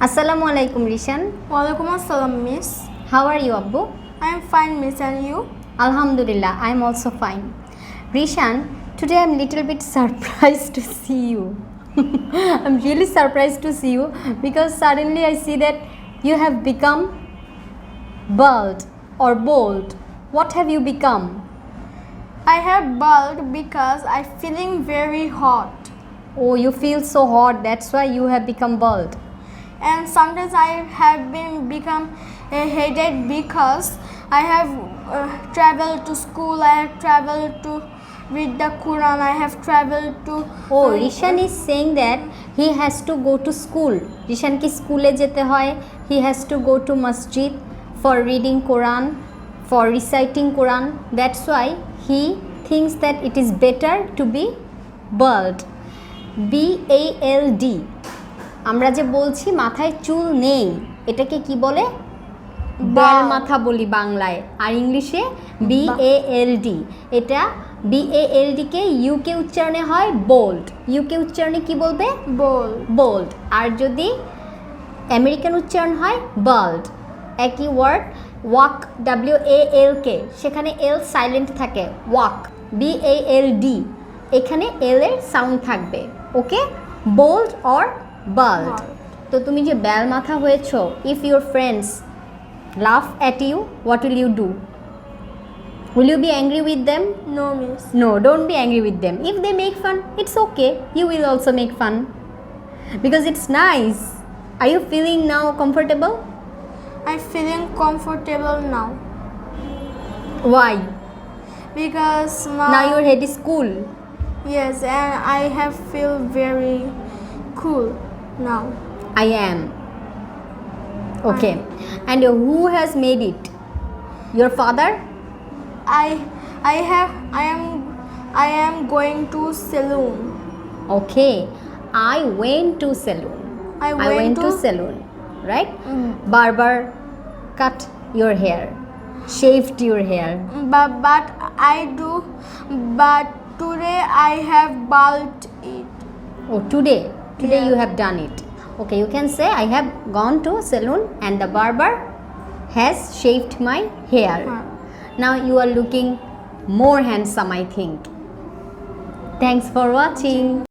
Assalamu alaikum Rishan. Walaikum assalam, miss. How are you, Abbu? I am fine, miss, and you? Alhamdulillah, I am also fine. Rishan, today I am little bit surprised to see you. I'm really surprised to see you because suddenly I see that you have become bald or bold. What have you become? I have bald because I feeling very hot. Oh, you feel so hot, that's why you have become bald. And sometimes I have been become headache because I have traveled to school. I have traveled to read the Quran. I have traveled to. Oh, Rishan is saying that he has to go to school. Rishan ki school e jete hoy. He has to go to masjid for reading Quran, for reciting Quran. That's why he thinks that it is better to be bald. B-A-L-D. আমরা যে বলছি মাথায় চুল নেই, এটাকে কি বলে? ব্যাল মাথা বলি বাংলায়, আর ইংলিশে BALD। এটা BALD কে ইউকে উচ্চারণে হয় বোল্ড, ইউকে উচ্চারণে কি বলবে? বোল্ড। আর যদি আমেরিকান উচ্চারণ হয় বাল্ড। একই ওয়ার্ড ওয়াক, WALK, সেখানে এল সাইলেন্ট থাকে, ওয়াক, BALD, এখানে এল এর সাউন্ড থাকবে। ওকে, বোল্ড অর bald. তো তুমি যে ব্যাল মাথা হয়েছো, if your friends laugh at you, what will you do? Will you be angry with them? No, miss. No, don't be angry with them. If they make fun, it's okay, you will also make fun because it's nice. Are you feeling now comfortable? I'm feeling comfortable now Why? because Now you're heading school. yes, and I have feel very cool now. I am okay. And who has made it? Your father? I am going to saloon. Okay, I went to saloon. I went to saloon, right? Barber cut your hair, shaved your hair. But I do. But today I have bald it. Oh, today Yeah. you have done it. Okay, you can say I have gone to saloon and the barber has shaved my hair. Now you are looking more handsome, I think. Thanks for watching.